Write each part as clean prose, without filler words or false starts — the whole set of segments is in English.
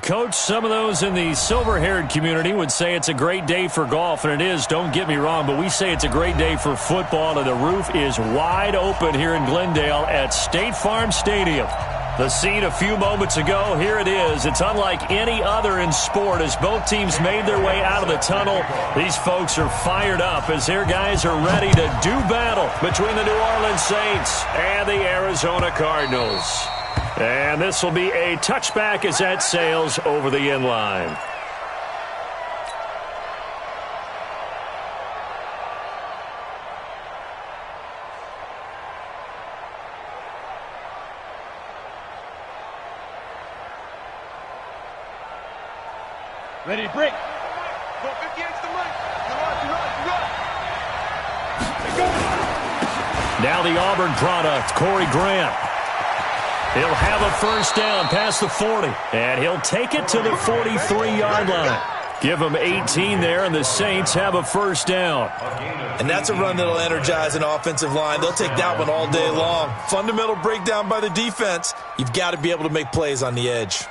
Coach, some of those in the silver-haired community would say it's a great day for golf, and it is, don't get me wrong, but we say it's a great day for football, and the roof is wide open here in Glendale at State Farm Stadium. The scene a few moments ago, here it is. It's unlike any other in sport as both teams made their way out of the tunnel. These folks are fired up as their guys are ready to do battle between the New Orleans Saints and the Arizona Cardinals. And this will be a touchback as that sails over the end line. Ready, break. Now the Auburn product, Corey Grant. He'll have a first down past the 40, and he'll take it to the 43-yard line. Give him 18 there, and the Saints have a first down. And that's a run that'll energize an offensive line. They'll take that one all day long. Fundamental breakdown by the defense. You've got to be able to make plays on the edge.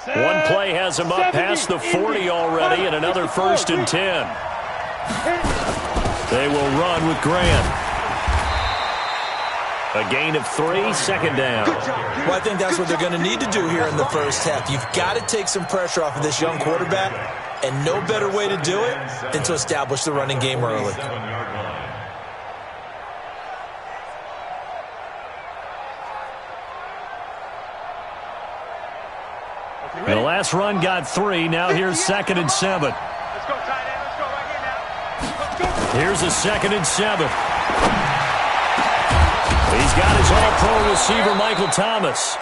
One play has him up past the 40 already, and another first and 10. They will run with Grant. A gain of 3, second down. Well, I think that's what they're going to need to do here in the first half. You've got to take some pressure off of this young quarterback, and no better way to do it than to establish the running game early. The last run got 3. Now here's 2nd and 7. Let's go, tight end. Let's go right here now. Here's a 2nd and 7. He's got his all-pro receiver, Michael Thomas.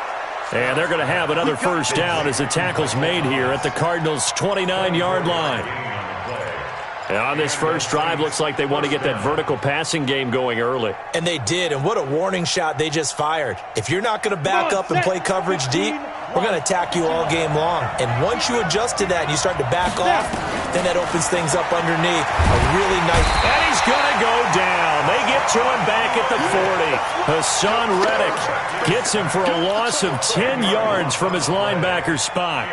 And they're going to have another first down as the tackle's made here at the Cardinals' 29-yard line. And on this first drive, looks like they want to get that vertical passing game going early. And they did, and what a warning shot they just fired. If you're not going to back up and play coverage deep, we're going to attack you all game long. And once you adjust to that and you start to back off, then that opens things up underneath. A really nice... And he's going to go down. They get to him back at the 40. Hassan Reddick gets him for a loss of 10 yards from his linebacker spot.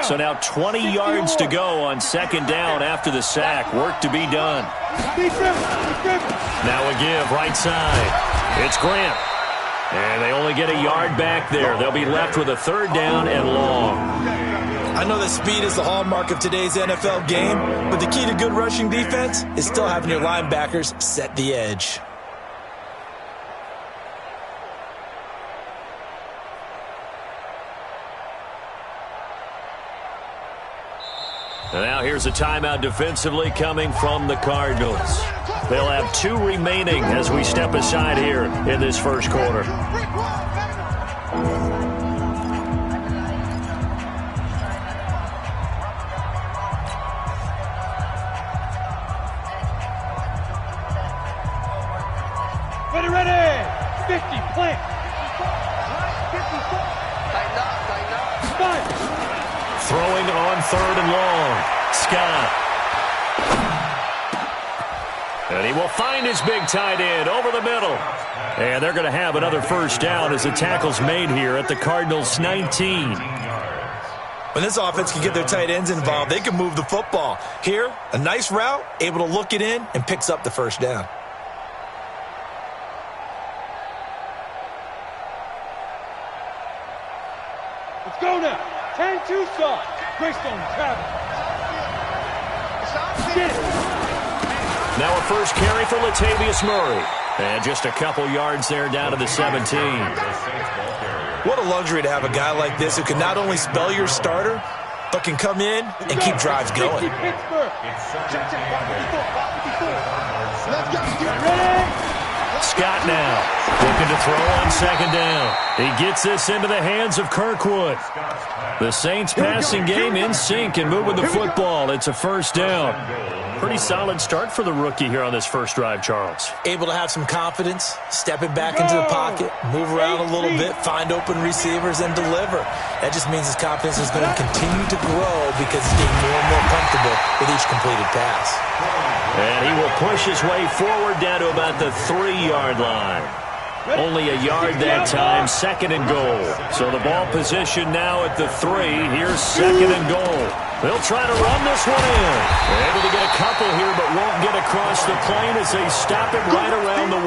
So now 20 yards to go on second down after the sack. Work to be done. Now a give, right side. It's Grant. And they only get a yard back there. They'll be left with a third down and long. I know that speed is the hallmark of today's NFL game, but the key to good rushing defense is still having your linebackers set the edge. And now here's a timeout defensively coming from the Cardinals. They'll have 2 remaining as we step aside here in this first quarter. Ready. 50, plant. 54. Tighten up. 5. Throwing on third and long. Scott. And he will find his big tight end over the middle. And they're going to have another first down as the tackle's made here at the Cardinals' 19. When this offense can get their tight ends involved, they can move the football. Here, a nice route, able to look it in, and picks up the first down. Let's go now. 10-2 start. Greystone travel. Now a first carry for Latavius Murray. And just a couple yards there down to the 17. What a luxury to have a guy like this who can not only spell your starter, but can come in and keep drives going. Let's go. Scott now looking to throw on second down. He gets this into the hands of Kirkwood. The Saints passing game in sync and moving the football. It's a first down. Pretty solid start for the rookie here on this first drive, Charles. Able to have some confidence, stepping back into the pocket, move around a little bit, find open receivers, and deliver. That just means his confidence is going to continue to grow because he's getting more and more comfortable with each completed pass. And he will push his way forward down to about the 3-yard line. Only a yard that time, second and goal. So the ball position now at the 3. Here's second and goal. They'll try to run this one in. Able to get a couple here, but won't get across the plane as they stop it right around the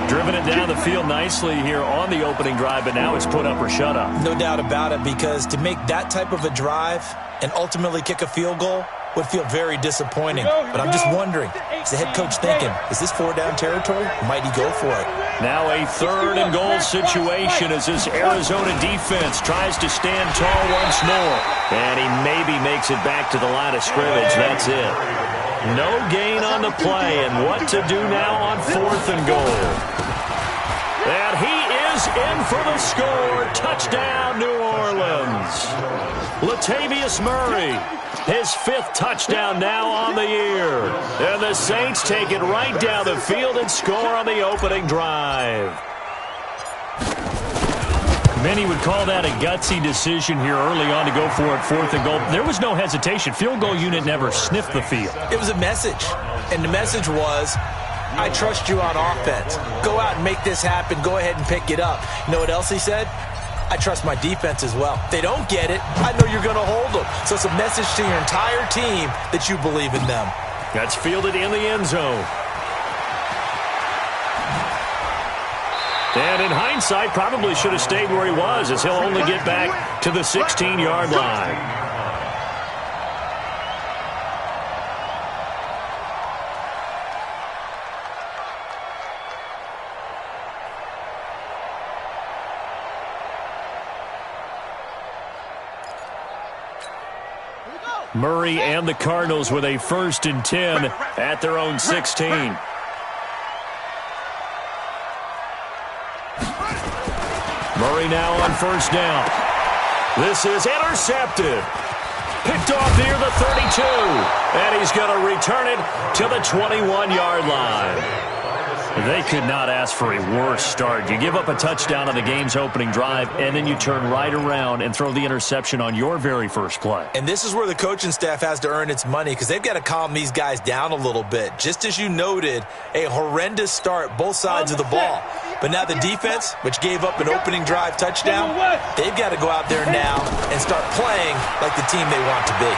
1. Driven it down the field nicely here on the opening drive, but now it's put up or shut up. No doubt about it, because to make that type of a drive and ultimately kick a field goal would feel very disappointing. But I'm just wondering, is the head coach thinking, is this 4-down territory? Might he go for it? Now a third and goal situation as this Arizona defense tries to stand tall once more. And he maybe makes it back to the line of scrimmage. That's it. No gain on the play, and what to do now on fourth and goal. And he is in for the score. Touchdown, New Orleans. Latavius Murray, his 5th touchdown now on the year. And the Saints take it right down the field and score on the opening drive. Many would call that a gutsy decision here early on to go for it, fourth and goal. There was no hesitation. Field goal unit never sniffed the field. It was a message, and the message was, I trust you on offense. Go out and make this happen. Go ahead and pick it up. You know what else he said? I trust my defense as well. If they don't get it, I know you're going to hold them. So it's a message to your entire team that you believe in them. That's fielded in the end zone. And in hindsight, probably should have stayed where he was, as he'll only get back to the 16-yard line. Murray and the Cardinals with a 1st and 10 at their own 16. Murray now on first down. This is intercepted. Picked off near the 32. And he's going to return it to the 21-yard line. They could not ask for a worse start. You give up a touchdown on the game's opening drive, and then you turn right around and throw the interception on your very first play. And this is where the coaching staff has to earn its money, because they've got to calm these guys down a little bit. Just as you noted, a horrendous start both sides of the ball. But now the defense, which gave up an opening drive touchdown, they've got to go out there now and start playing like the team they want to be.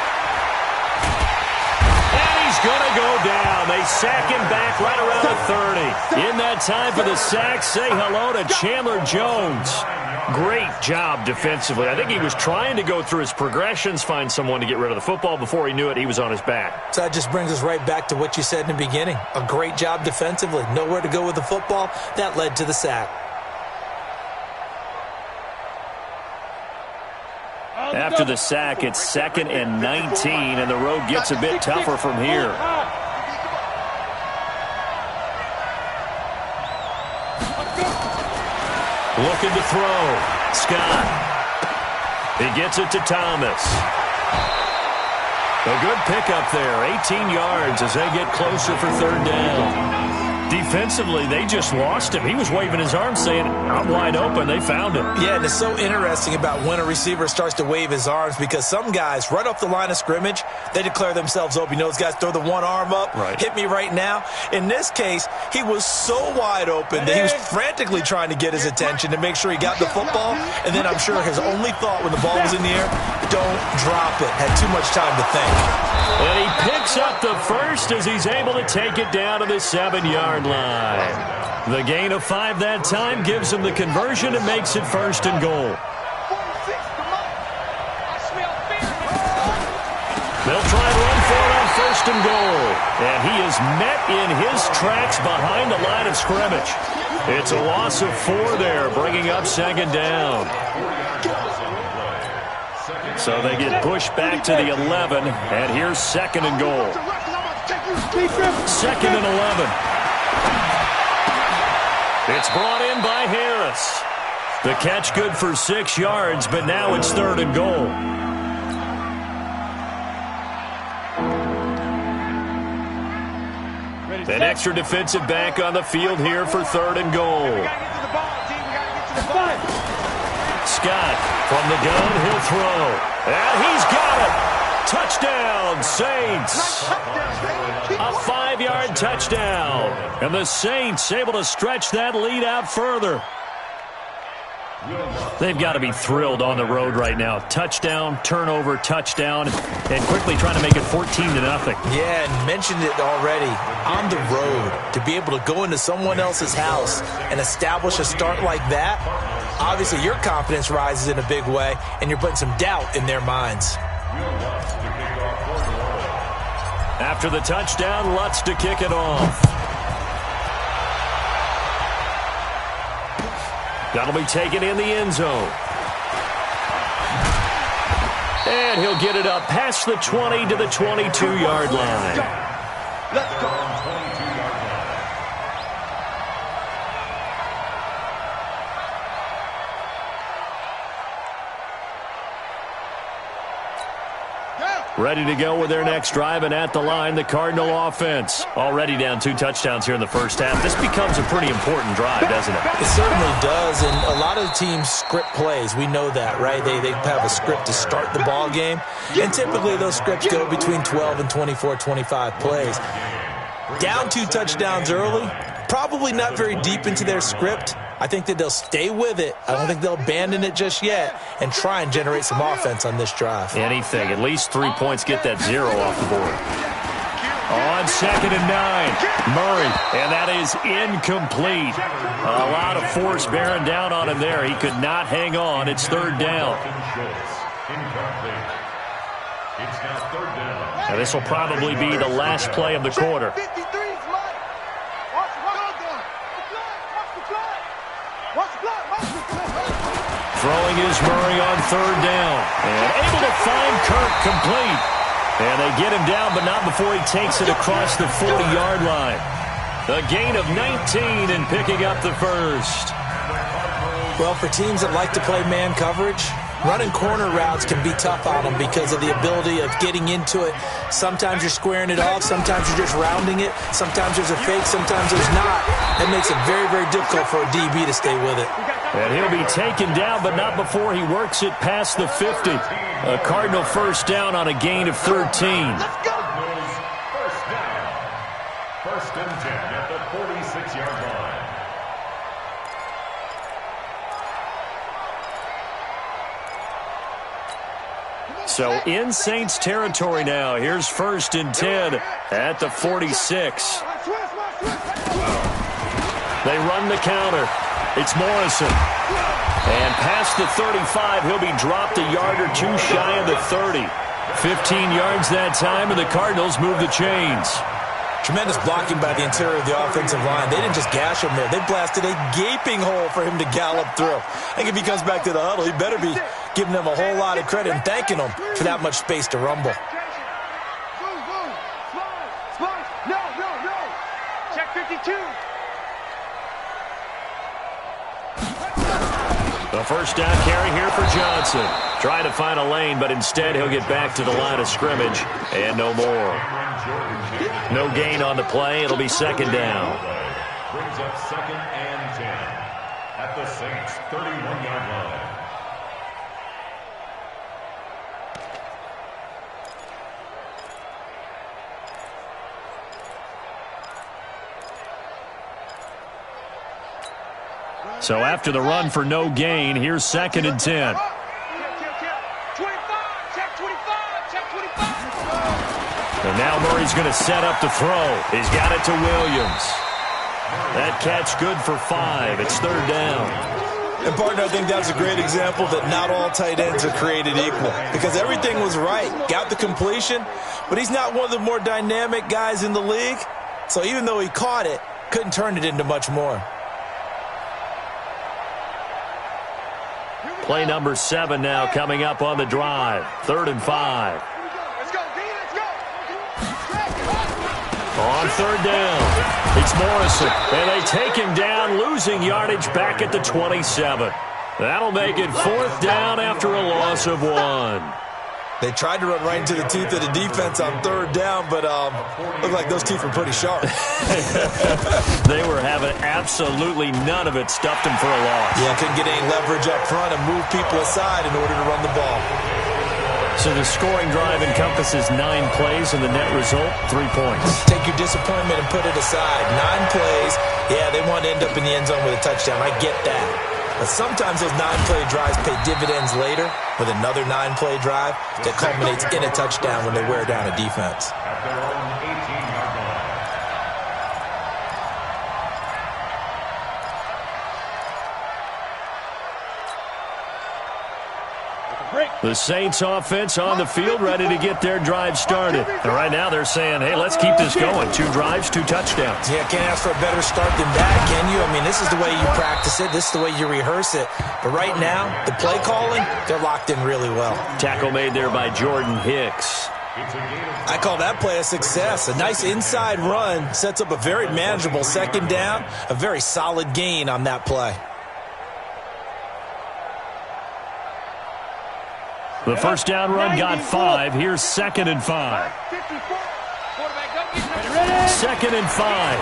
He's going to go down. They sack him back right around the 30. In that time for the sack, say hello to Chandler Jones. Great job defensively. I think he was trying to go through his progressions, find someone to get rid of the football. Before he knew it, he was on his back. So that just brings us right back to what you said in the beginning. A great job defensively. Nowhere to go with the football. That led to the sack. After the sack, it's 2nd and 19, and the road gets a bit tougher from here. Looking to throw. Scott. He gets it to Thomas. A good pickup there. 18 yards as they get closer for 3rd down. Defensively, they just lost him. He was waving his arms saying, I'm wide open. They found him. Yeah, and it's so interesting about when a receiver starts to wave his arms, because some guys, right off the line of scrimmage, they declare themselves open. You know, those guys throw the one arm up, hit me right now. In this case, he was so wide open that he was frantically trying to get his attention to make sure he got the football. And then I'm sure his only thought when the ball was in the air, don't drop it. Had too much time to think. And he picks up the first as he's able to take it down to the 7-yard line. The gain of 5 that time gives him the conversion and makes it 1st and goal. They'll try and run for it on 1st and goal. And he is met in his tracks behind the line of scrimmage. It's a loss of 4 there, bringing up 2nd down. So they get pushed back to the 11, and here's 2nd and goal. 2nd and 11. It's brought in by Harris. The catch good for 6 yards, but now it's 3rd and goal. An extra defensive back on the field here for 3rd and goal. Scott from the gun, he'll throw. And he's got it. Touchdown, Saints. A 5-yard touchdown. And the Saints able to stretch that lead out further. They've got to be thrilled on the road right now. Touchdown, turnover, touchdown, and quickly trying to make it 14-0. Yeah, and mentioned it already. On the road, to be able to go into someone else's house and establish a start like that, obviously your confidence rises in a big way, and you're putting some doubt in their minds. After the touchdown, Lutz to kick it off. That'll be taken in the end zone. And he'll get it up past the 20 to the 22-yard line. Let's go. Ready to go with their next drive, and at the line, the Cardinal offense. Already down 2 touchdowns here in the first half. This becomes a pretty important drive, doesn't it? It certainly does, and a lot of teams script plays. We know that, right? They have a script to start the ball game, and typically those scripts go between 12 and 24, 25 plays. Down 2 touchdowns early, probably not very deep into their script. I think that they'll stay with it. I don't think they'll abandon it just yet and try and generate some offense on this drive. Anything. At least 3 points, get that 0 off the board. On 2nd and 9, Murray, and that is incomplete. A lot of force bearing down on him there. He could not hang on. It's 3rd down. Now this will probably be the last play of the quarter. Throwing is Murray on 3rd down. And able to find Kirk complete. And they get him down, but not before he takes it across the 40-yard line. A gain of 19 and picking up the first. Well, for teams that like to play man coverage, running corner routes can be tough on them because of the ability of getting into it. Sometimes you're squaring it off. Sometimes you're just rounding it. Sometimes there's a fake. Sometimes there's not. That makes it very, very difficult for a DB to stay with it. And he'll be taken down, but not before he works it past the 50. A Cardinal first down on a gain of 13. Let's go! First down. 1st and 10 at the 46-yard line. So in Saints territory now. Here's 1st and 10 at the 46. They run the counter. It's Morrison. And past the 35, he'll be dropped a yard or 2 shy of the 30. 15 yards that time, and the Cardinals move the chains. Tremendous blocking by the interior of the offensive line. They didn't just gash him there. They blasted a gaping hole for him to gallop through. I think if he comes back to the huddle, he better be giving them a whole lot of credit and thanking them for that much space to rumble. No. Check 52. The first down carry here for Johnson. Trying to find a lane, but instead he'll get back to the line of scrimmage. And no more. No gain on the play. It'll be 2nd down. Brings up 2nd and 10 at the Saints' 31-yard line. So after the run for no gain, here's 2nd and 10. And now Murray's going to set up the throw. He's got it to Williams. That catch good for 5. It's 3rd down. And, partner, I think that's a great example that not all tight ends are created equal because everything was right. Got the completion, but he's not one of the more dynamic guys in the league. So even though he caught it, couldn't turn it into much more. Play number 7 now coming up on the drive. 3rd and 5. On third down, it's Morrison, and they take him down, losing yardage back at the 27. That'll make it fourth down after a loss of 1. They tried to run right into the teeth of the defense on third down, but looked like those teeth were pretty sharp. They were having absolutely none of it, stuffed them for a loss. Yeah, couldn't get any leverage up front and move people aside in order to run the ball. So the scoring drive encompasses 9 plays, and the net result, 3 points. Take your disappointment and put it aside. 9 plays. Yeah, they want to end up in the end zone with a touchdown. I get that. But sometimes those 9-play drives pay dividends later with another 9-play drive that culminates in a touchdown when they wear down a defense. At their own 18-yard line. The Saints offense on the field, ready to get their drive started. And right now they're saying, hey, let's keep this going. 2 drives, 2 touchdowns. Yeah, can't ask for a better start than that, can you? I mean, this is the way you practice it. This is the way you rehearse it. But right now, the play calling, they're locked in really well. Tackle made there by Jordan Hicks. I call that play a success. A nice inside run sets up a very manageable second down, a very solid gain on that play. The first down run got 5. Here's 2nd and 5. 2nd and 5.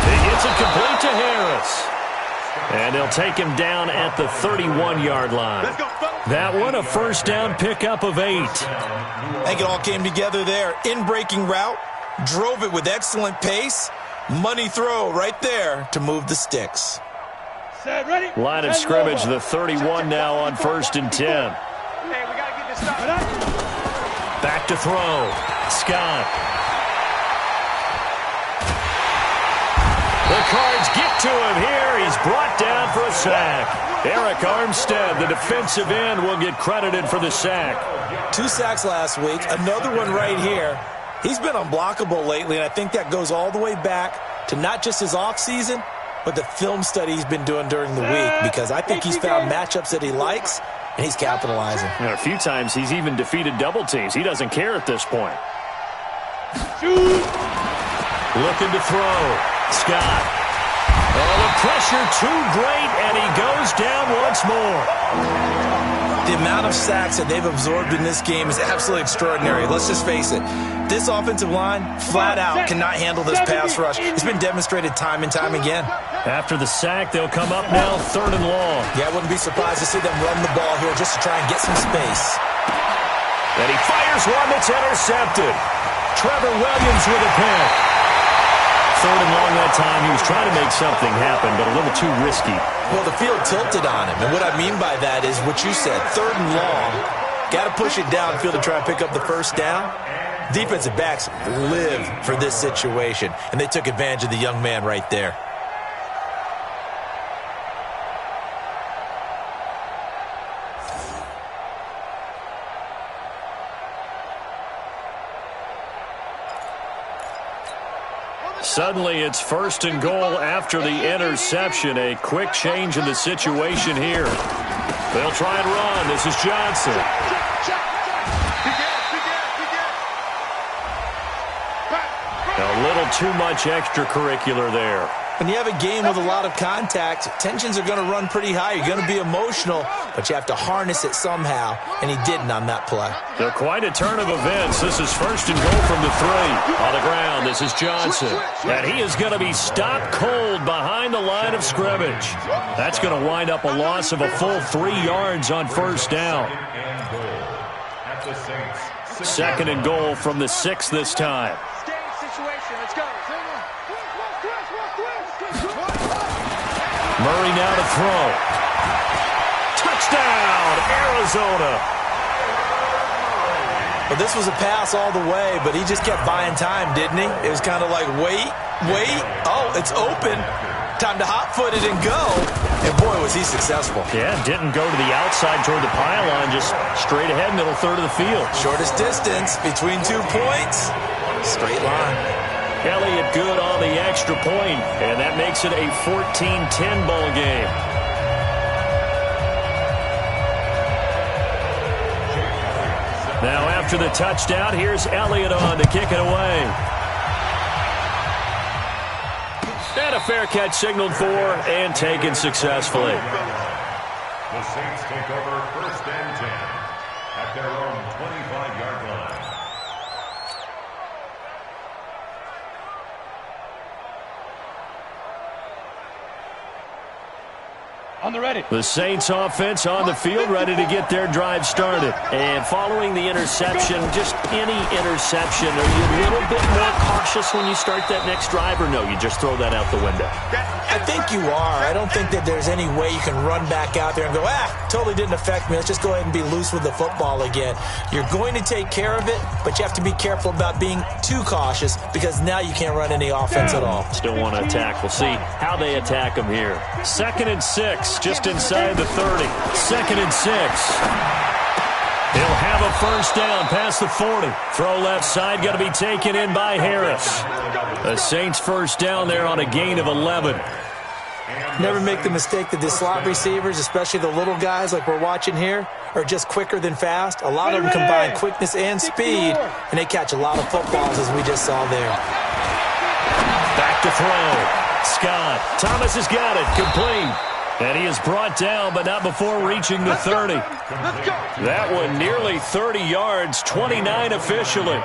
He gets it complete to Harris. And they'll take him down at the 31-yard line. That one, a first down pickup of 8. I think it all came together there. In-breaking route, drove it with excellent pace. Money throw right there to move the sticks. Line of scrimmage, the 31 now on 1st and 10. Back to throw. Scott. The Cards get to him here. He's brought down for a sack. Eric Armstead, the defensive end, will get credited for the sack. 2 sacks last week. Another one right here. He's been unblockable lately, and I think that goes all the way back to not just his offseason, but the film study he's been doing during the week, because I think he's found matchups that he likes, and he's capitalizing. A few times he's even defeated double teams. He doesn't care at this point. Looking to throw. Scott. Oh, the pressure too great, and he goes down once more. The amount of sacks that they've absorbed in this game is absolutely extraordinary. Let's just face it. This offensive line, flat out, cannot handle this pass rush. It's been demonstrated time and time again. After the sack, they'll come up now 3rd and long. Yeah, I wouldn't be surprised to see them run the ball here just to try and get some space. And he fires one that's intercepted. Trevor Williams with a pick. 3rd and long that time. He was trying to make something happen, but a little too risky. Well, the field tilted on him, and what I mean by that is what you said, 3rd and long. Got to push it downfield to try and pick up the first down. Defensive backs live for this situation, and they took advantage of the young man right there. Suddenly, it's 1st and goal after the interception. A quick change in the situation here. They'll try and run. This is Johnson. A little too much extracurricular there. When you have a game with a lot of contact, tensions are going to run pretty high. You're going to be emotional, but you have to harness it somehow, and he didn't on that play. So quite a turn of events. This is 1st and goal from the 3. On the ground, this is Johnson. And he is going to be stopped cold behind the line of scrimmage. That's going to wind up a loss of a full 3 yards on 1st down. 2nd and goal from the 6 this time. Murray now to throw. Touchdown, Arizona. Well, this was a pass all the way, but he just kept buying time, didn't he? It was kind of like, wait. Oh, it's open. Time to hot-foot it and go. And, boy, was he successful. Yeah, didn't go to the outside toward the pylon, just straight ahead, middle third of the field. Shortest distance between 2 points. Straight line. Elliott good on the extra point, and that makes it a 14-10 ball game. Now after the touchdown, here's Elliott on to kick it away. And a fair catch signaled for and taken successfully. The Saints take over 1st and 10 at their own 25-yard line. On the ready. The Saints offense on the field, ready to get their drive started. And following the interception, just any interception, are you a little bit more cautious when you start that next drive, or no, you just throw that out the window? I think you are. I don't think that there's any way you can run back out there and go, totally didn't affect me. Let's just go ahead and be loose with the football again. You're going to take care of it, but you have to be careful about being too cautious because now you can't run any offense at all. Still want to attack. We'll see how they attack them here. 2nd and 6, just inside the 30. 2nd and 6. He'll have a first down past the 40. Throw left side, got to be taken in by Harris. The Saints first down there on a gain of 11. Never make the mistake that the slot receivers, especially the little guys like we're watching here, are just quicker than fast. A lot of them combine quickness and speed, and they catch a lot of footballs as we just saw there. Back to throw. Scott. Thomas has got it. Complete. And he is brought down, but not before reaching the 30. That one nearly 30 yards, 29 officially.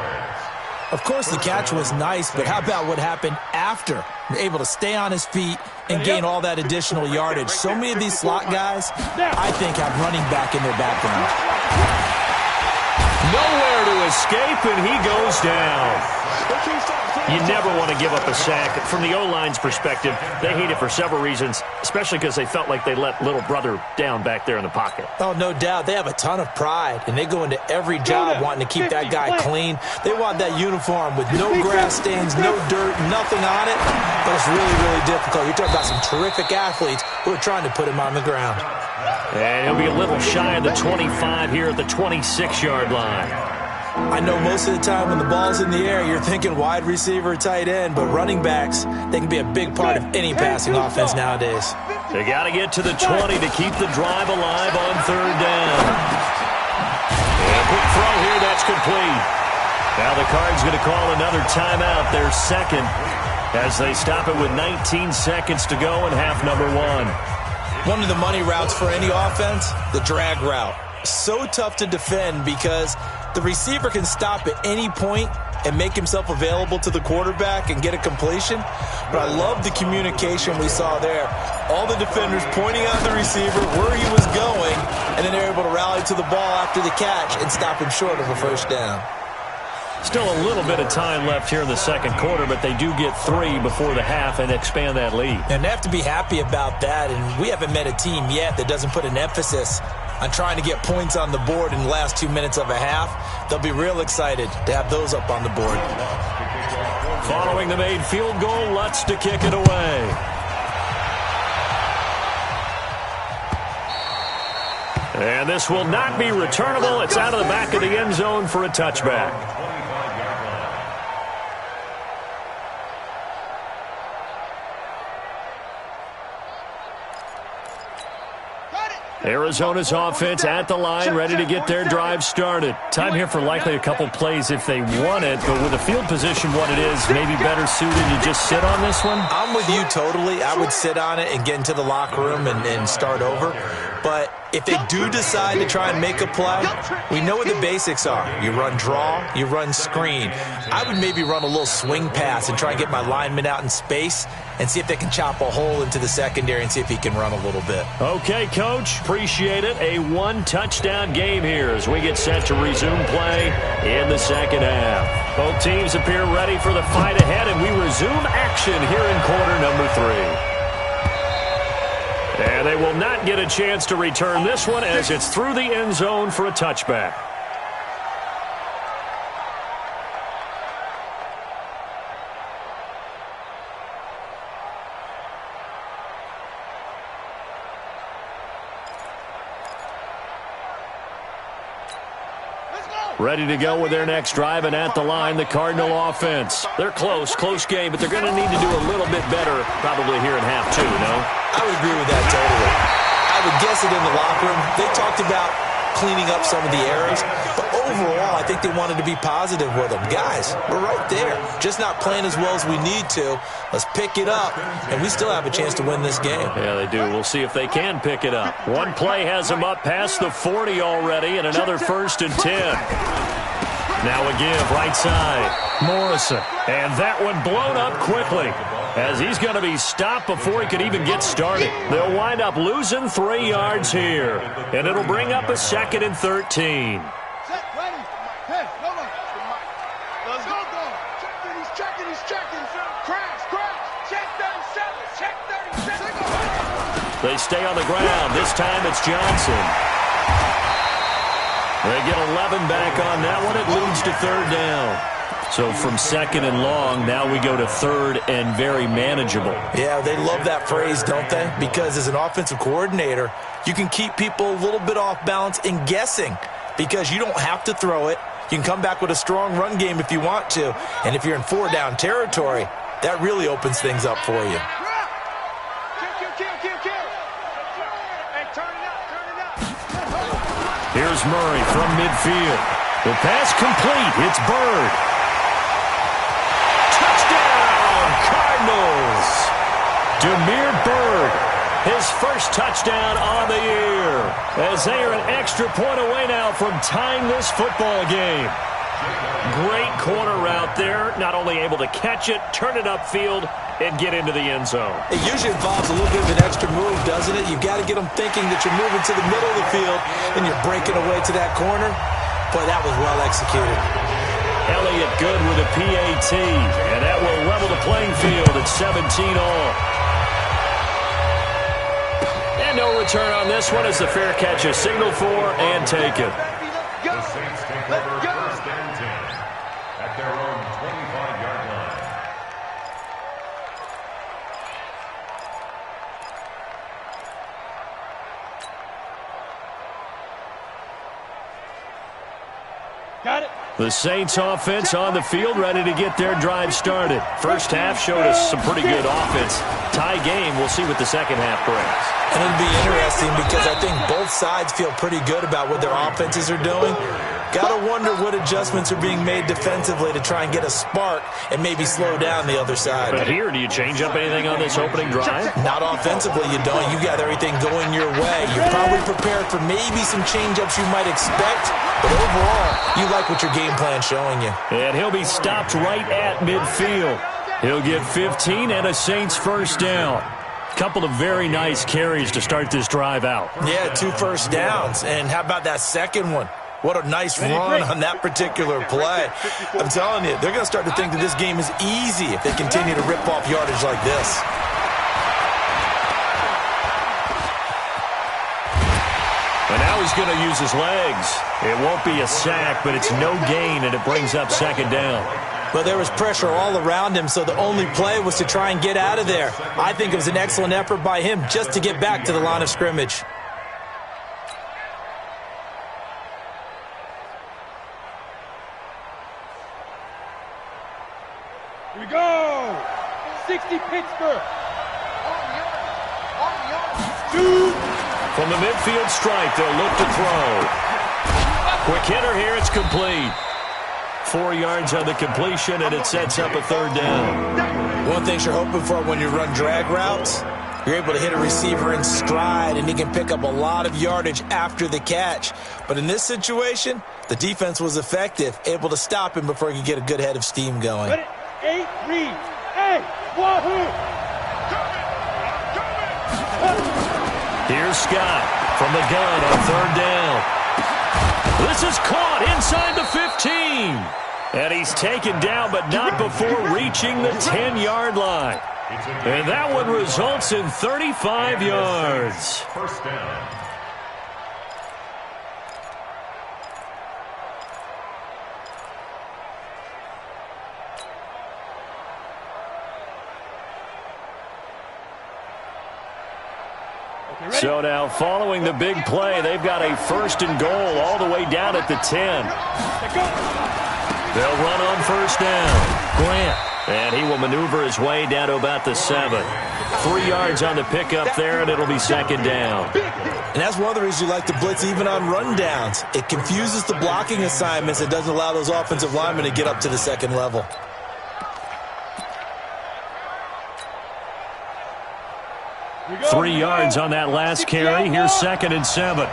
Of course, the catch was nice, but how about what happened after? You're able to stay on his feet and gain all that additional yardage. So many of these slot guys, I think, have running back in their background. Nowhere to escape, and he goes down. You never want to give up a sack. From the O-line's perspective, they hate it for several reasons, especially because they felt like they let little brother down back there in the pocket. Oh, no doubt. They have a ton of pride, and they go into every job wanting to keep that guy clean. They want that uniform with no grass stains, no dirt, nothing on it, but it's really, really difficult. You're talking about some terrific athletes who are trying to put him on the ground. And he'll be a little shy of the 25 here at the 26-yard line. I know most of the time when the ball's in the air, you're thinking wide receiver, tight end, but running backs, they can be a big part of any passing offense nowadays. They got to get to the 20 to keep the drive alive on 3rd down. And a quick throw here, that's complete. Now the Cards going to call another timeout, their second, as they stop it with 19 seconds to go in half number 1. One of the money routes for any offense, the drag route. So tough to defend because the receiver can stop at any point and make himself available to the quarterback and get a completion. But I love the communication we saw there. All the defenders pointing out the receiver where he was going, and then they're able to rally to the ball after the catch and stop him short of a first down. Still a little bit of time left here in the second quarter, but they do get 3 before the half and expand that lead. And they have to be happy about that, and we haven't met a team yet that doesn't put an emphasis on trying to get points on the board in the last 2 minutes of a half. They'll be real excited to have those up on the board. Following the made field goal, Lutz to kick it away. And this will not be returnable. It's out of the back of the end zone for a touchback. Arizona's offense at the line, ready to get their drive started. Time here for likely a couple plays if they want it, but with the field position what it is, maybe better suited to just sit on this one? I'm with you totally. I would sit on it and get into the locker room and start over. But if they do decide to try and make a play, we know what the basics are. You run draw, you run screen. I would maybe run a little swing pass and try and get my lineman out in space and see if they can chop a hole into the secondary and see if he can run a little bit. Okay, Coach. Appreciate it. A one-touchdown game here as we get set to resume play in the second half. Both teams appear ready for the fight ahead, and we resume action here in quarter number 3. And they will not get a chance to return this one as it's through the end zone for a touchback. Ready to go with their next drive, and at the line, the Cardinal offense. They're close game, but they're going to need to do a little bit better probably here in half 2, no? I would agree with that totally. I would guess it in the locker room. They talked about cleaning up some of the errors. But overall, I think they wanted to be positive with them. Guys, we're right there. Just not playing as well as we need to. Let's pick it up, and we still have a chance to win this game. Yeah, they do. We'll see if they can pick it up. One play has them up past the 40 already, and another 1st and 10. Now a give, right side. Morrison. And that one blown up quickly, as he's going to be stopped before he could even get started. They'll wind up losing 3 yards here, and it'll bring up a 2nd and 13. They stay on the ground. This time it's Johnson. They get 11 back on that one. It leads to 3rd down. So from 2nd and long, now we go to 3rd and very manageable. Yeah, they love that phrase, don't they? Because as an offensive coordinator, you can keep people a little bit off balance and guessing, because you don't have to throw it. You can come back with a strong run game if you want to. And if you're in 4-down territory, that really opens things up for you. Here's Murray from midfield. The pass complete. It's Byrd. Touchdown, Cardinals. Damiere Byrd, his first touchdown on the year, as they are an extra point away now from tying this football game. Great corner route there. Not only able to catch it, turn it upfield, and get into the end zone. It usually involves a little bit of an extra move, doesn't it? You've got to get them thinking that you're moving to the middle of the field and you're breaking away to that corner. Boy, that was well executed. Elliott good with a PAT, and that will level the playing field at 17 all. And no return on this one as the fair catch is signaled for and taken. The Saints take over 1st and 10 at their own 25-yard line. Got it. The Saints offense on the field, ready to get their drive started. First half showed us some pretty good offense. Tie game, we'll see what the second half brings. And it'll be interesting because I think both sides feel pretty good about what their offenses are doing. Got to wonder what adjustments are being made defensively to try and get a spark and maybe slow down the other side. But here, do you change up anything on this opening drive? Not offensively, you don't. You got everything going your way. You're probably prepared for maybe some change-ups you might expect, but overall, you like what your game plan's showing you. And he'll be stopped right at midfield. He'll get 15 and a Saints 1st down. Couple of very nice carries to start this drive out. Yeah, 2 first downs. And how about that second one? What a nice run on that particular play. I'm telling you, they're going to start to think that this game is easy if they continue to rip off yardage like this. And now he's going to use his legs. It won't be a sack, but it's no gain, and it brings up 2nd down. But there was pressure all around him, so the only play was to try and get out of there. I think it was an excellent effort by him just to get back to the line of scrimmage. Here we go. 60 Pittsburgh. From the midfield stripe, they'll look to throw. Quick hitter here, it's complete. 4 yards on the completion, and it sets up a 3rd down. One thing you're hoping for when you run drag routes, you're able to hit a receiver in stride, and he can pick up a lot of yardage after the catch. But in this situation, the defense was effective, able to stop him before he could get a good head of steam going. 8 read. Hey, wahoo! Here's Scott from the gun on 3rd down. This is caught inside the 15. And he's taken down, but not before reaching the 10-yard line. And that one results in 35 yards. 1st down. So now, following the big play, they've got a 1st and goal all the way down at the 10. They'll run on 1st down. Grant. And he will maneuver his way down to about the 7. 3 yards on the pickup there, and it'll be 2nd down. And that's one of the reasons you like to blitz even on rundowns. It confuses the blocking assignments. It doesn't allow those offensive linemen to get up to the second level. Three yards on that last carry. Here's 2nd and 7.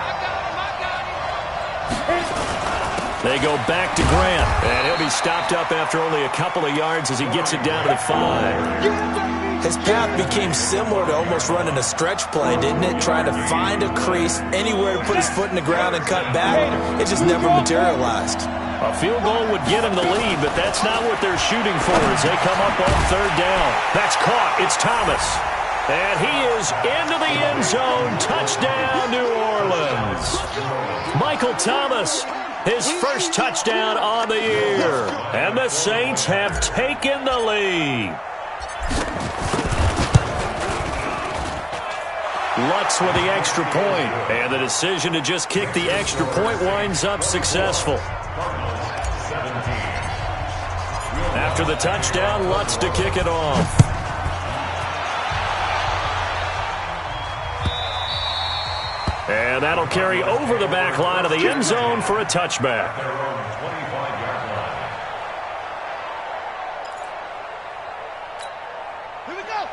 They go back to Grant, and he'll be stopped up after only a couple of yards as he gets it down to the 5. His path became similar to almost running a stretch play, didn't it? Trying to find a crease, anywhere to put his foot in the ground and cut back. It just never materialized. A field goal would get him the lead, but that's not what they're shooting for as they come up on 3rd down. That's caught. It's Thomas. And he is into the end zone. Touchdown, New Orleans. Michael Thomas, his first touchdown on the year. And the Saints have taken the lead. Lutz with the extra point. And the decision to just kick the extra point winds up successful. After the touchdown, Lutz to kick it off. And that'll carry over the back line of the end zone for a touchback.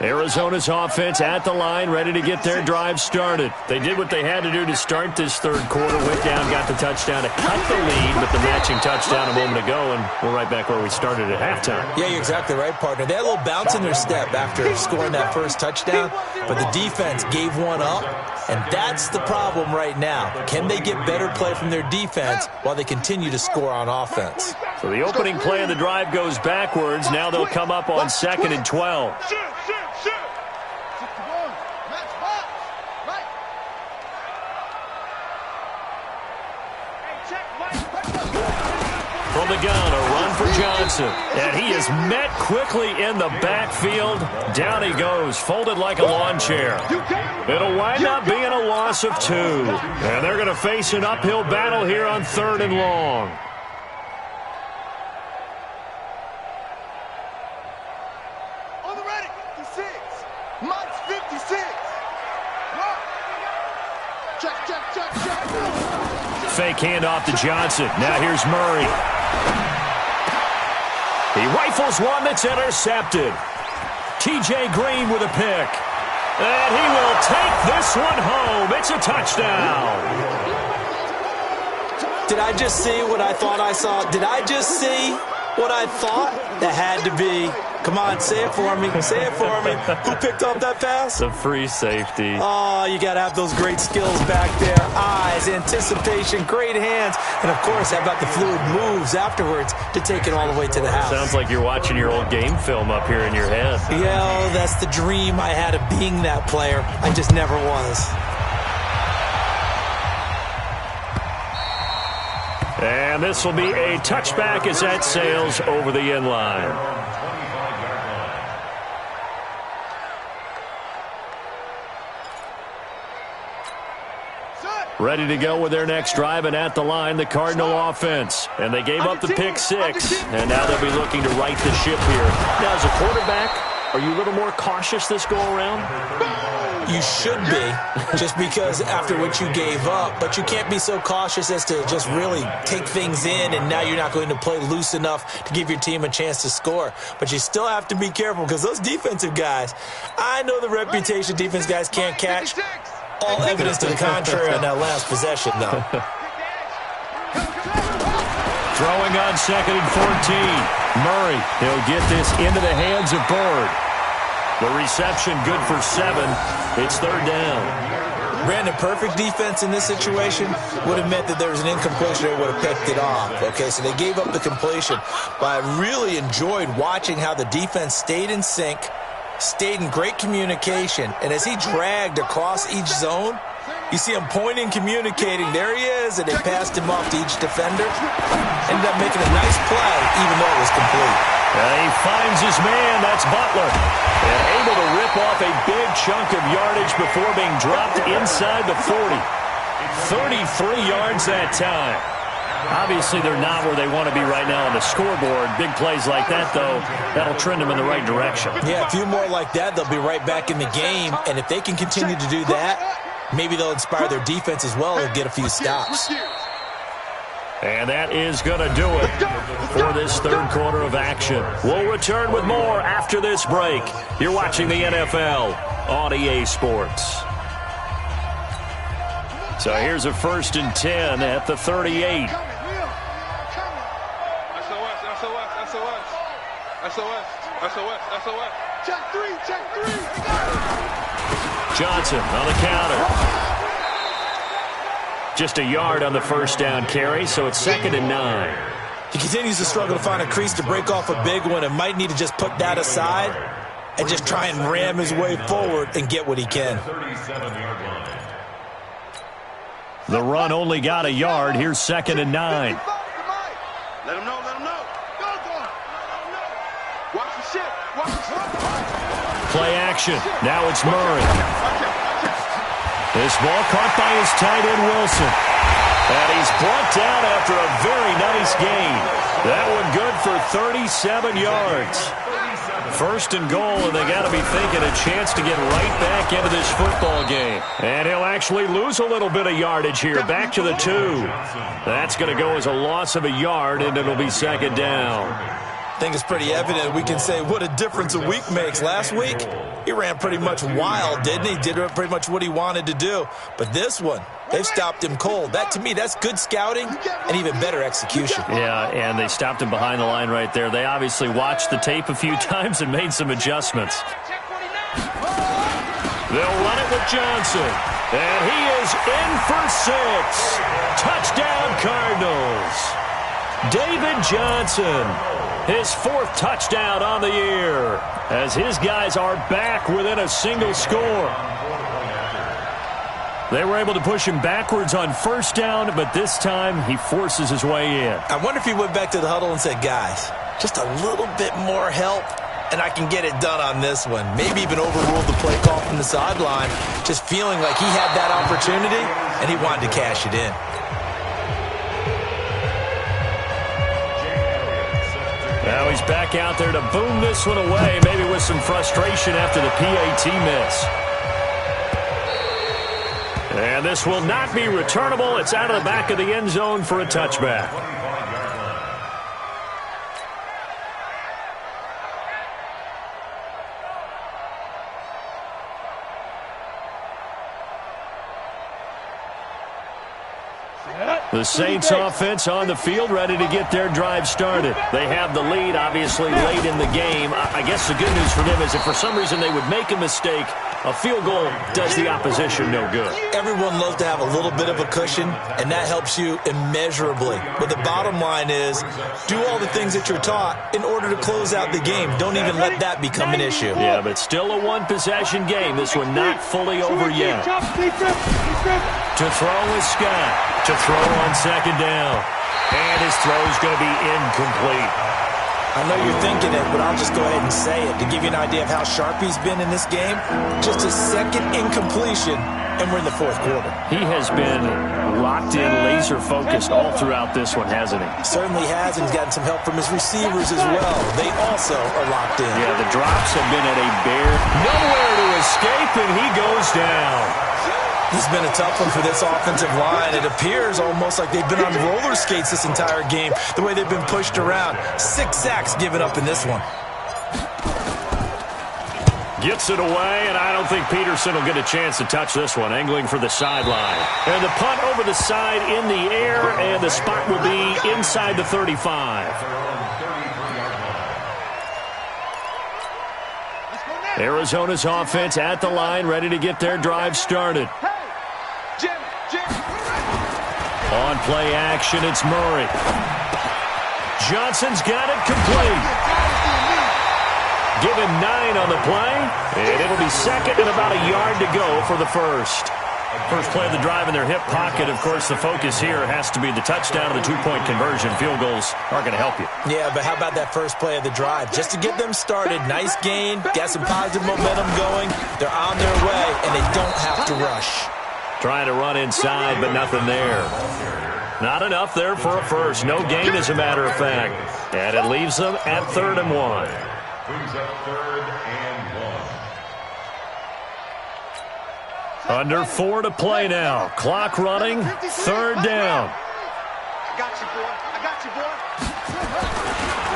Arizona's offense at the line, ready to get their drive started. They did what they had to do to start this 3rd quarter. Went down, got the touchdown to cut the lead, but the matching touchdown a moment ago, and we're right back where we started at halftime. Yeah, you're exactly right, partner. They had a little bounce in their step after scoring that first touchdown, but the defense gave one up, and that's the problem right now. Can they get better play from their defense while they continue to score on offense? So the opening play of the drive goes backwards. Now they'll come up on 2nd and 12. From the gun, a run for Johnson. And he is met quickly in the backfield. Down he goes, folded like a lawn chair. It'll wind up being a loss of 2. And they're going to face an uphill battle here on 3rd and long. On the ready, 56. Mike's 56. Check. Fake handoff to Johnson. Now here's Murray. He rifles one that's intercepted. T.J. Green with a pick. And he will take this one home. It's a touchdown. Did I just see what I thought I saw? Did I just see what I thought? That had to be. Come on, say it for me. Say it for me. Who picked up that pass? The free safety. Oh, you got to have those great skills back there. Eyes, anticipation, great hands. And, of course, how about the fluid moves afterwards to take it all the way to the house? Sounds like you're watching your old game film up here in your head. Yeah, that's the dream I had of being that player. I just never was. And this will be a touchback as that sails over the end line. Ready to go with their next drive, and at the line, the Cardinal offense. And they gave up the pick 6, and now they'll be looking to right the ship here. Now, as a quarterback, are you a little more cautious this go-around? You should be, just because after what you gave up. But you can't be so cautious as to just really take things in, and now you're not going to play loose enough to give your team a chance to score. But you still have to be careful, because those defensive guys, I know the reputation defense guys can't catch. All evidence to the contrary on that last possession, though. Throwing on 2nd and 14. Murray, he'll get this into the hands of Bird. The reception good for 7. It's 3rd down. Brandon, perfect defense in this situation would have meant that there was an incompletion. They would have picked it off. Okay, so they gave up the completion. But I really enjoyed watching how the defense stayed in sync, stayed in great communication, and as he dragged across each zone, you see him pointing, communicating. There he is, and they passed him off to each defender. Ended up making a nice play, even though it was complete. He finds his man. That's Butler. And able to rip off a big chunk of yardage before being dropped inside the 40. 33 yards that time. Obviously, they're not where they want to be right now on the scoreboard. Big plays like that, though, that'll trend them in the right direction. Yeah, a few more like that, they'll be right back in the game. And if they can continue to do that, Maybe they'll inspire their defense as well and get a few stops. And that is going to do it for this third quarter of action. We'll return with more after this break. You're watching the NFL on EA Sports. So here's a 1st and 10 at the 38. SOS. Check three. Johnson on the counter. Just a yard on the first down carry, so it's 2nd and 9. He continues to struggle to find a crease to break off a big one and might need to just put that aside and just try and ram his way forward and get what he can. The run only got a yard. Here's 2nd and 9. Let him know. Watch the shit. Play action. Now it's Murray. This ball caught by his tight end, Wilson. And he's brought down after a very nice gain. That one good for 37 yards. 1st and goal, and they got to be thinking a chance to get right back into this football game. And he'll actually lose a little bit of yardage here. Back to the 2. That's going to go as a loss of a yard, and it'll be 2nd down. I think it's pretty evident. We can say what a difference a week makes. Last week, he ran pretty much wild, didn't he? Did pretty much what he wanted to do. But this one, they've stopped him cold. That, to me, that's good scouting and even better execution. Yeah, and they stopped him behind the line right there. They obviously watched the tape a few times and made some adjustments. They'll run it with Johnson. And he is in for 6. Touchdown, Cardinals. David Johnson. His 4th touchdown on the year as his guys are back within a single score. They were able to push him backwards on 1st down, but this time he forces his way in. I wonder if he went back to the huddle and said, guys, just a little bit more help, and I can get it done on this one. Maybe even overruled the play call from the sideline, just feeling like he had that opportunity, and he wanted to cash it in. Now he's back out there to boom this one away, maybe with some frustration after the PAT miss. And this will not be returnable. It's out of the back of the end zone for a touchback. The Saints offense on the field, ready to get their drive started. They have the lead, obviously, late in the game. I guess the good news for them is if for some reason they would make a mistake, a field goal does the opposition no good. Everyone loves to have a little bit of a cushion, and that helps you immeasurably. But the bottom line is, do all the things that you're taught in order to close out the game. Don't even let that become an issue. Yeah, but still a one-possession game. This one not fully over yet. To throw is Scott. To throw on 2nd down. And his throw is going to be incomplete. I know you're thinking it, but I'll just go ahead and say it. To give you an idea of how sharp he's been in this game, just a 2nd incompletion, and we're in the 4th quarter. He has been locked in, laser-focused all throughout this one, hasn't he? Certainly has, and he's gotten some help from his receivers as well. They also are locked in. Yeah, the drops have been at a bare nowhere to escape, and he goes down. This has been a tough one for this offensive line. It appears almost like they've been on roller skates this entire game, the way they've been pushed around. 6 sacks given up in this one. Gets it away, and I don't think Peterson will get a chance to touch this one. Angling for the sideline. And the punt over the side in the air, and the spot will be inside the 35. Arizona's offense at the line, ready to get their drive started. On play action, it's Murray. Johnson's got it complete. Given 9 on the play, and it'll be 2nd and about a yard to go for the 1st. First play of the drive in their hip pocket. Of course, the focus here has to be the touchdown and the 2-point conversion. Field goals aren't going to help you. Yeah, but how about that first play of the drive? Just to get them started, nice gain, got some positive momentum going. They're on their way, and they don't have to rush. Trying to run inside, but nothing there. Not enough there for a first. No gain, as a matter of fact. And it leaves them at 3rd and 1. Brings up 3rd and 1. Under 4 to play now. Clock running. Third down. I got you, boy. I got you, boy.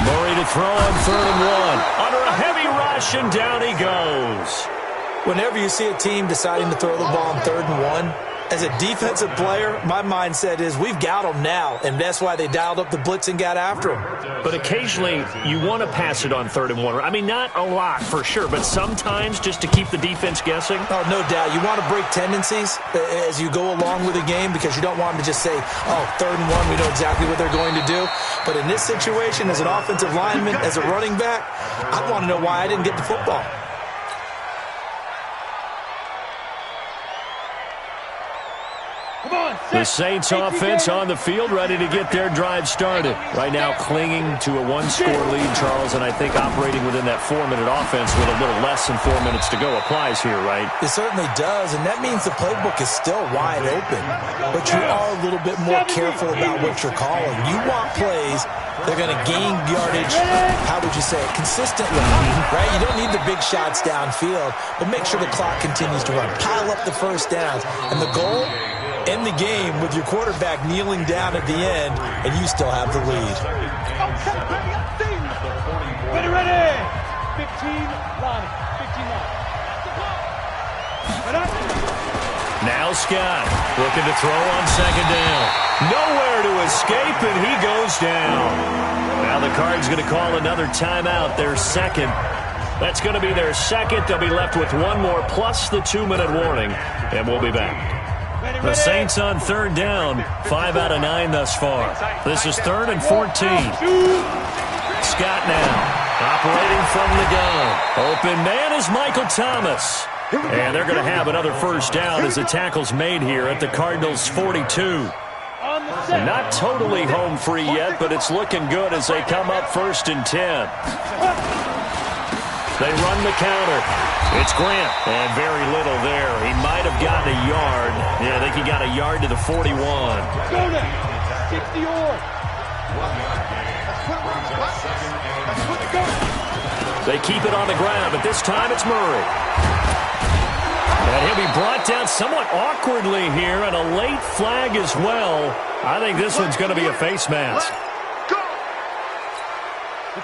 Murray to throw on 3rd and 1. Under a heavy rush, and down he goes. Whenever you see a team deciding to throw the ball on 3rd and 1, as a defensive player, my mindset is we've got them now, and that's why they dialed up the blitz and got after them. But occasionally, you want to pass it on 3rd and 1. I mean, not a lot for sure, but sometimes just to keep the defense guessing. Oh, no doubt. You want to break tendencies as you go along with the game because you don't want them to just say, oh, 3rd and 1, we know exactly what they're going to do. But in this situation, as an offensive lineman, as a running back, I want to know why I didn't get the football. The Saints offense on the field, ready to get their drive started. Right now clinging to a 1-score lead, Charles, and I think operating within that 4-minute offense with a little less than 4 minutes to go applies here, right? It certainly does, and that means the playbook is still wide open. But you are a little bit more careful about what you're calling. You want plays they're going to gain yardage, how would you say it, consistently, right? You don't need the big shots downfield, but make sure the clock continues to run. Pile up the first downs. And the goal, end the game with your quarterback kneeling down at the end, and you still have the lead. Ready. 15, line. 15 line. Now Scott looking to throw on 2nd down. Nowhere to escape, and he goes down. Now the Cards going to call another timeout, their second. That's going to be their second. They'll be left with one more plus the 2-minute warning, and we'll be back. The Saints on 3rd down, 5 out of 9 thus far. This is 3rd and 14. Scott now operating from the gun. Open man is Michael Thomas. And they're going to have another first down as the tackle's made here at the Cardinals' 42. Not totally home free yet, but it's looking good as they come up 1st and 10. They run the counter. It's Grant, and very little there. He might have gotten a yard. Yeah, I think he got a yard to the 41. Go now. 60 or. They keep it on the ground, but this time it's Murray. And he'll be brought down somewhat awkwardly here, and a late flag as well. I think this one's going to be a face mask.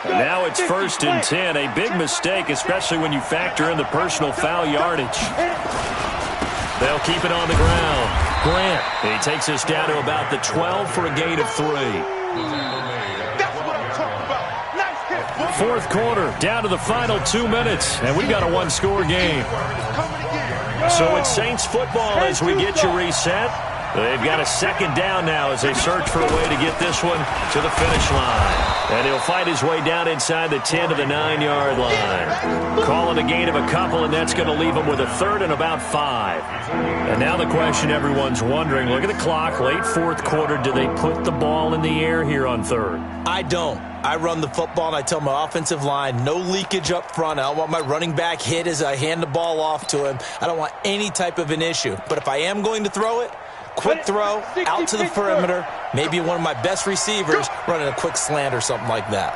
And now it's 1st and 10. A big mistake, especially when you factor in the personal foul yardage. They'll keep it on the ground. Grant, he takes us down to about the 12 for a gain of 3. Fourth quarter, down to the final 2 minutes, and we've got a 1-score game. So it's Saints football as we get you reset. They've got a 2nd down now as they search for a way to get this one to the finish line. And he'll fight his way down inside the 10 to the 9-yard line. Calling a gain of a couple, and that's going to leave him with a 3rd and about 5. And now the question everyone's wondering, look at the clock, late 4th quarter, do they put the ball in the air here on 3rd? I don't. I run the football, and I tell my offensive line, no leakage up front. I don't want my running back hit as I hand the ball off to him. I don't want any type of an issue. But if I am going to throw it, quick throw, out to the perimeter, maybe one of my best receivers running a quick slant or something like that.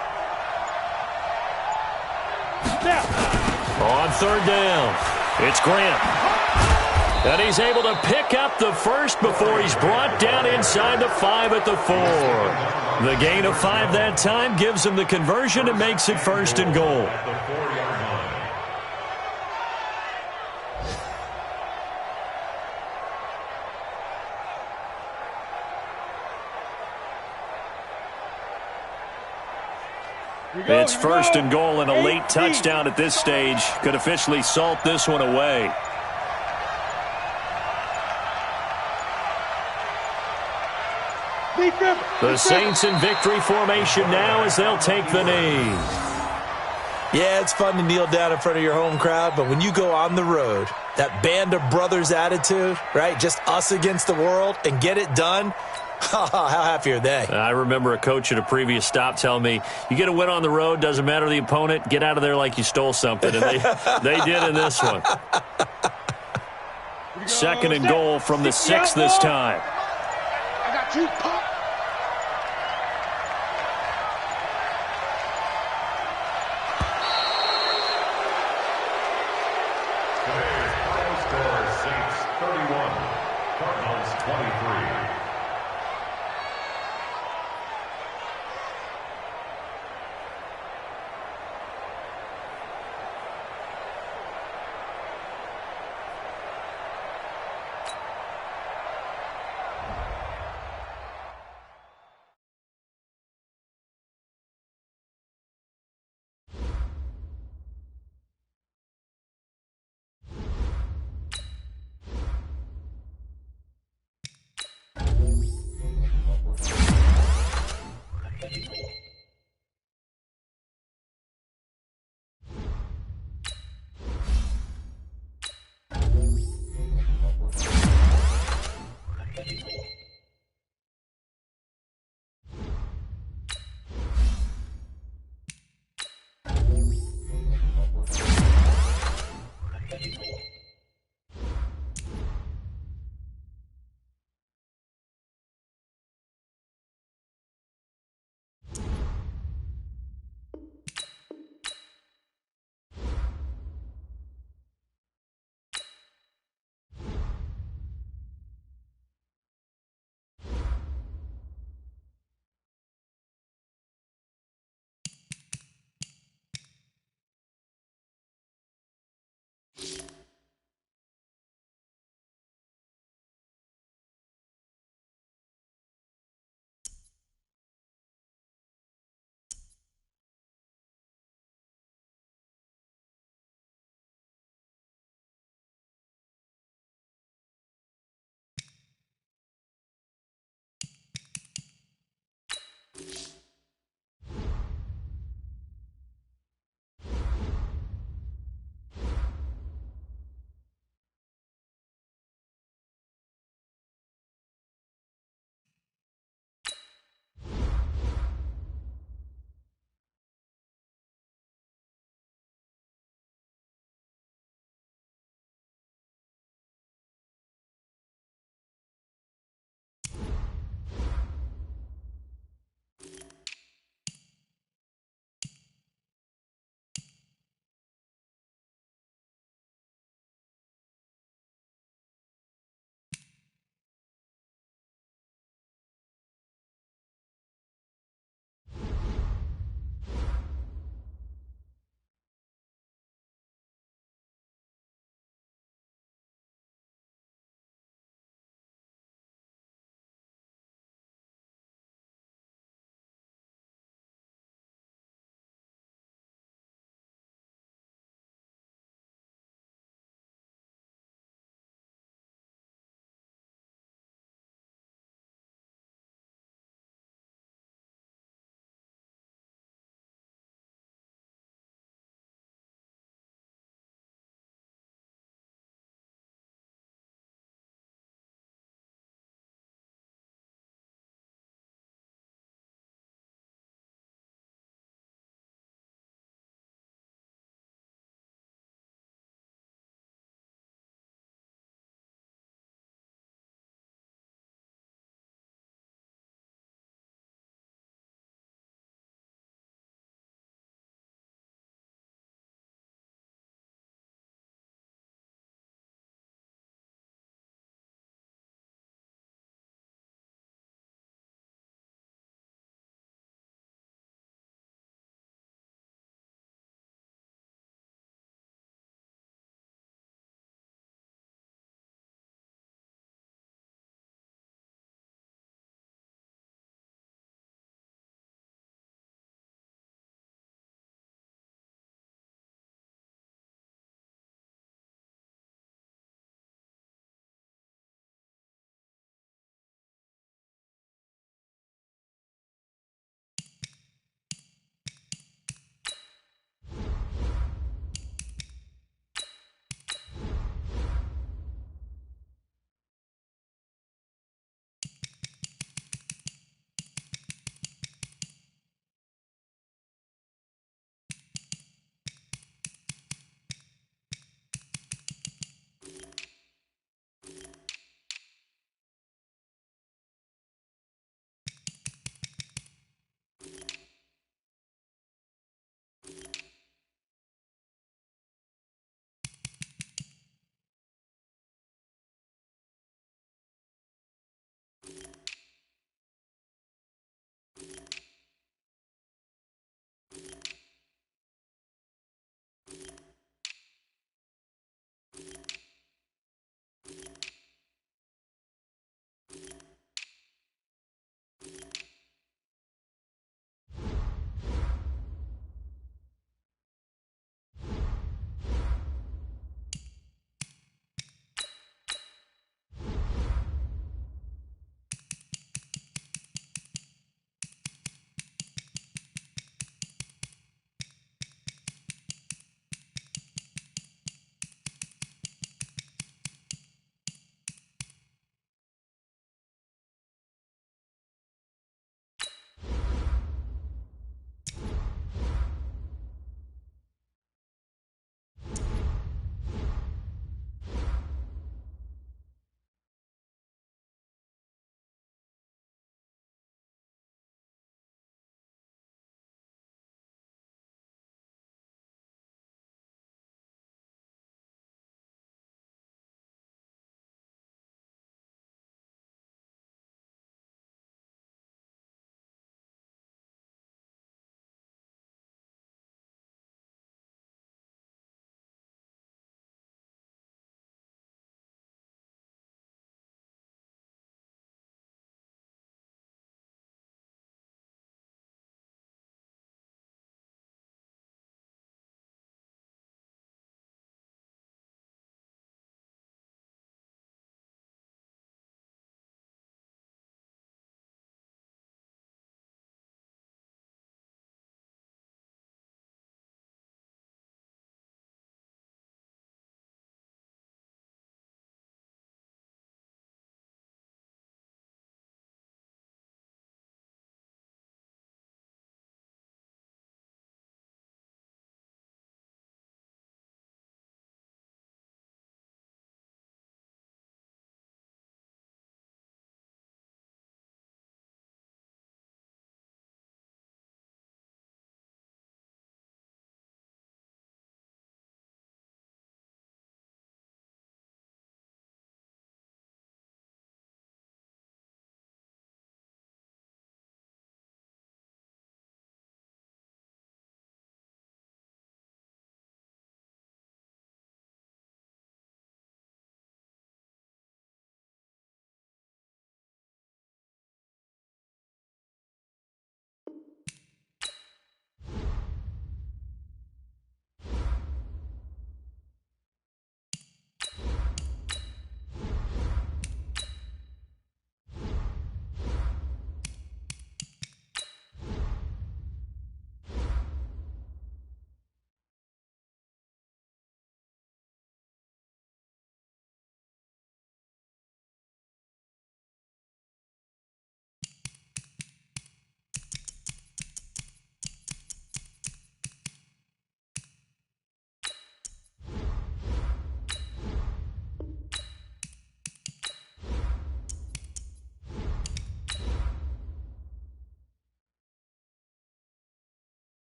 On 3rd down, it's Grant. And he's able to pick up the first before he's brought down inside the 5 at the 4. The gain of 5 that time gives him the conversion and makes it 1st and goal. It's 1st and goal, and a late touchdown at this stage could officially salt this one away. The Saints in victory formation now as they'll take the knee. Yeah, it's fun to kneel down in front of your home crowd, but when you go on the road, that band of brothers attitude, right, just us against the world, and get it done, how happy are they? I remember a coach at a previous stop telling me, you get a win on the road, doesn't matter the opponent, get out of there like you stole something, and they did in this one. 2nd and goal from the 6 this time. I got you, Pop. Today's final score, Saints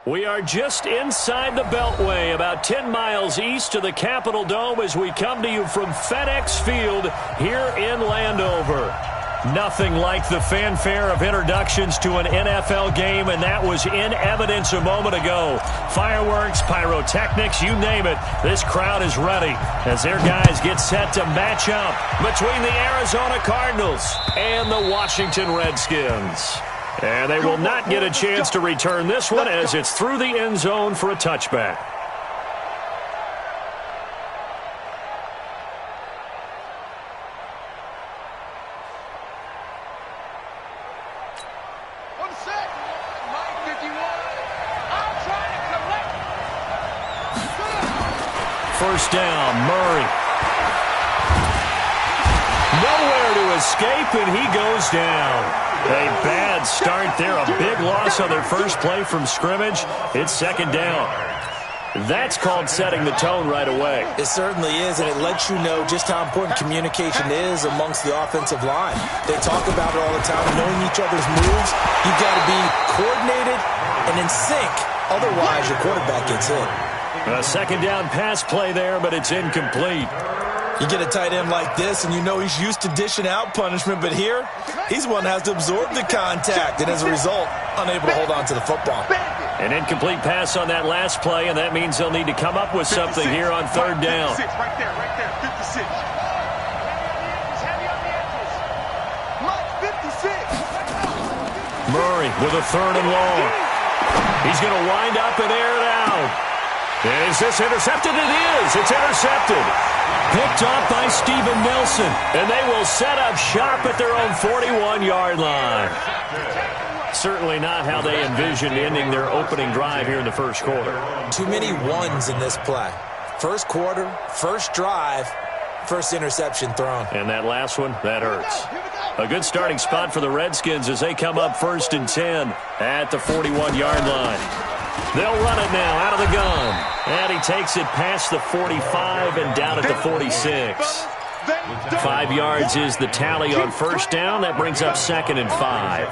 We are just inside the Beltway, about 10 miles east of the Capitol Dome as we come to you from FedEx Field here in Landover. Nothing like the fanfare of introductions to an NFL game, and that was in evidence a moment ago. Fireworks, pyrotechnics, you name it. This crowd is ready as their guys get set to match up between the Arizona Cardinals and the Washington Redskins. And they will not get a chance to return this one as it's through the end zone for a touchback. First down, Murray. Nowhere to escape, and he goes down. A bad start there, a big loss on their first play from scrimmage. It's second down. That's called setting the tone right away. It certainly is, and it lets you know just how important communication is amongst the offensive line. They talk about it all the time, knowing each other's moves. You've got to be coordinated and in sync. Otherwise, your quarterback gets hit. A second down pass play there, but it's incomplete. You get a tight end like this, and you know he's used to dishing out punishment, but here, he's one that has to absorb the contact, and as a result, unable to hold on to the football. An incomplete pass on that last play, and that means they'll need to come up with something here on third down. Right there, 56. Murray with a third and long. He's going to wind up and air it out. Is this intercepted? It is. It's intercepted. Picked off by Steven Nelson. And they will set up shop at their own 41-yard line. Certainly not how they envisioned ending their opening drive here in the first quarter. Too many ones in this play. First quarter, first drive, first interception thrown. And that last one, that hurts. A good starting spot for the Redskins as they come up first and 10 at the 41-yard line. They'll run it now out of the gun. And he takes it past the 45 and down at the 46. 5 yards is the tally on first down. That brings up second and 5.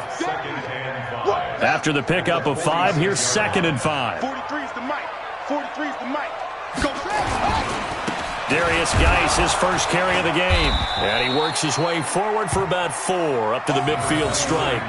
After the pickup of 5, here's second and 5. 43 is the mic. 43 is the mic. Go. Darius Geis, his first carry of the game. And he works his way forward for about 4 up to the midfield stripe.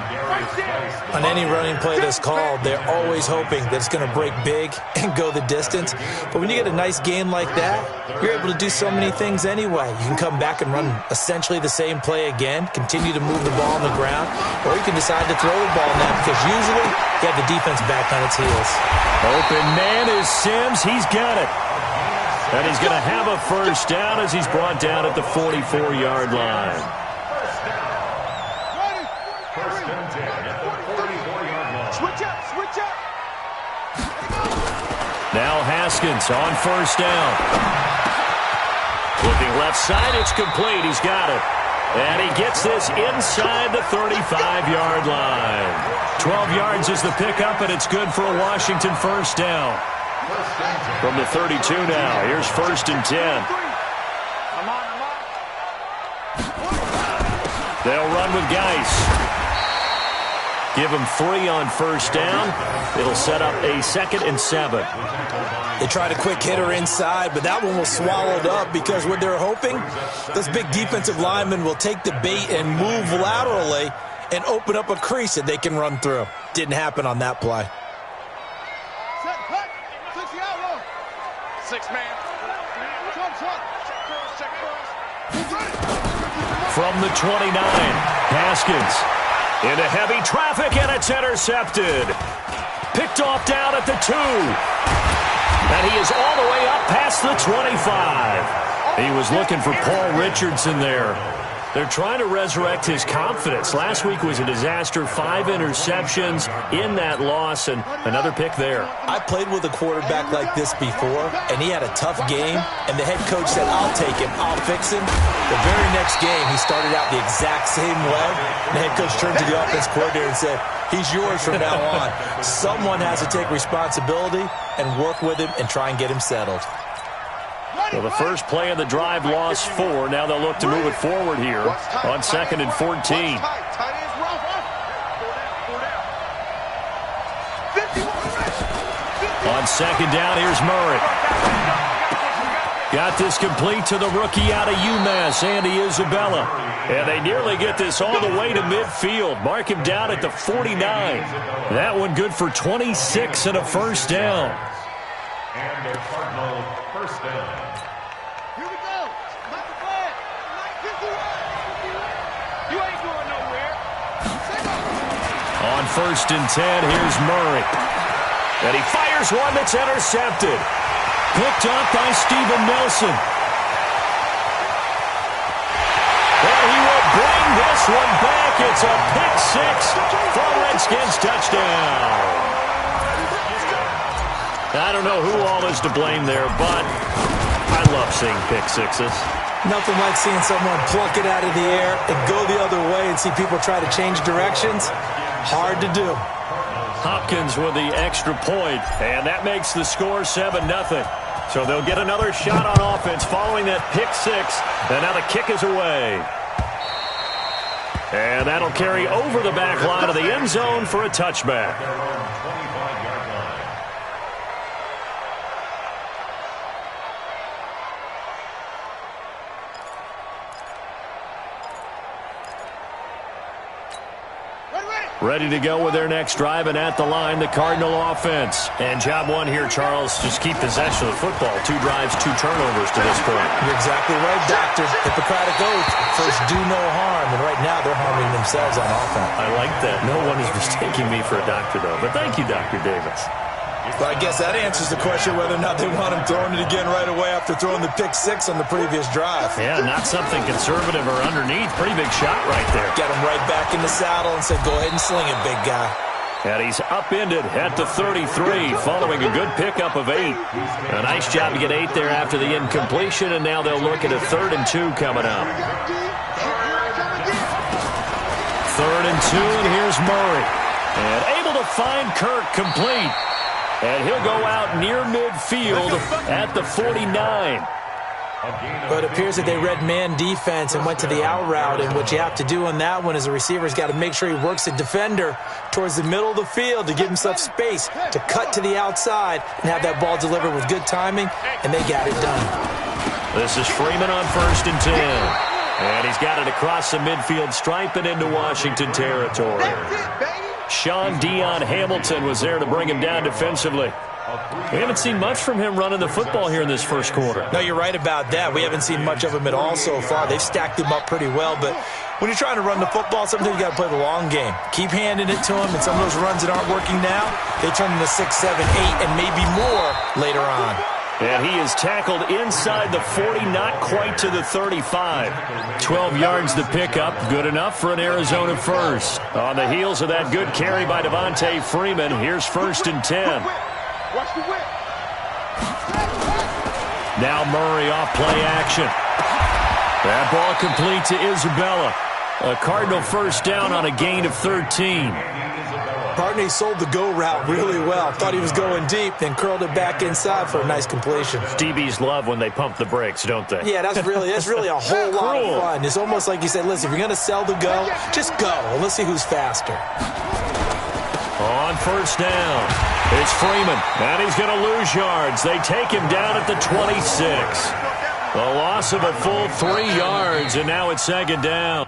On any running play that's called, they're always hoping that it's going to break big and go the distance. But when you get a nice game like that, you're able to do so many things anyway. You can come back and run essentially the same play again, continue to move the ball on the ground, or you can decide to throw the ball now because usually you have the defense back on its heels. Open man is Sims. He's got it. And he's going to have a first down as he's brought down at the 44-yard line. First and 10 at the 44-yard line. Switch up. Now Haskins on first down. Looking left side, it's complete. He's got it. And he gets this inside the 35-yard line. 12 yards is the pickup, and it's good for a Washington first down. From the 32 now, here's first and 10. They'll run with Geis. Give him 3 on first down. It'll set up a second and 7. They tried a quick hitter inside, but that one was swallowed up because what they're hoping, those big defensive linemen will take the bait and move laterally and open up a crease that they can run through. Didn't happen on that play. 6 man. From the 29, Haskins into heavy traffic, and it's intercepted. Picked off down at the 2. And he is all the way up past the 25. He was looking for Paul Richardson there. They're trying to resurrect his confidence. Last week was a disaster. 5 interceptions in that loss, and another pick there. I played with a quarterback like this before, and he had a tough game, and the head coach said, I'll take him, I'll fix him. The very next game, he started out the exact same way. The head coach turned to the offense coordinator and said, he's yours from now on. Someone has to take responsibility and work with him and try and get him settled. Well, the first play of the drive lost 4. Now they'll look to move it forward here on second and 14. On second down, here's Murray. Got this complete to the rookie out of UMass, Andy Isabella. And they nearly get this all the way to midfield. Mark him down at the 49. That one good for 26 and a first down. And the Cardinal first down. Here we go. Not the flag. You ain't going nowhere. On first and 10, here's Murray. And he fires one that's intercepted. Picked up by Steven Nelson. And he will bring this one back. It's a pick six for a Redskins touchdown. I don't know who all is to blame there, but I love seeing pick sixes. Nothing like seeing someone pluck it out of the air and go the other way and see people try to change directions. Hard to do. Hopkins with the extra point, and that makes the score 7-0. So they'll get another shot on offense following that pick six, and now the kick is away. And that'll carry over the back line of the end zone for a touchback. Ready to go with their next drive, and at the line, the Cardinal offense. And job one here, Charles, just keep possession of the football. 2 drives, 2 turnovers to this point. You're exactly right, Doctor. Hippocratic oath. First, do no harm. And right now, they're harming themselves on offense. I like that. No one is mistaking me for a doctor, though. But thank you, Dr. Davis. Well, I guess that answers the question whether or not they want him throwing it again right away after throwing the pick six on the previous drive. Yeah, not something conservative or underneath. Pretty big shot right there. Get him right back in the saddle and said, go ahead and sling it, big guy. And he's upended at the 33 following a good pickup of 8. A nice job to get 8 there after the incompletion, and now they'll look at a 3rd and 2 coming up. 3rd and 2, and here's Murray. And able to find Kirk complete. And he'll go out near midfield at the 49. But it appears that they read man defense and went to the out route. And what you have to do on that one is a receiver's got to make sure he works the defender towards the middle of the field to give himself space to cut to the outside and have that ball delivered with good timing. And they got it done. This is Freeman on 1st and 10. And he's got it across the midfield stripe and into Washington territory. Sean Dion Hamilton was there to bring him down defensively. We haven't seen much from him running the football here in this first quarter. No, you're right about that. We haven't seen much of him at all so far. They've stacked him up pretty well, but when you're trying to run the football, sometimes you got to play the long game. Keep handing it to him, and some of those runs that aren't working now, they turn into 6, 7, 8, and maybe more later on. And he is tackled inside the 40, not quite to the 35. 12 yards to pick up, good enough for an Arizona first. On the heels of that good carry by Devontae Freeman, here's 1st and 10. Watch the whip. Now Murray off play action. That ball complete to Isabella. A Cardinal first down on a gain of 13. Barney sold the go route really well. Thought he was going deep, then curled it back inside for a nice completion. DBs love when they pump the brakes, don't they? Yeah, that's really a whole lot of fun. It's almost like you said, listen, if you're going to sell the go, just go. And let's see who's faster. On first down, it's Freeman, and he's going to lose yards. They take him down at the 26. A loss of a full 3 yards, and now it's 2nd down.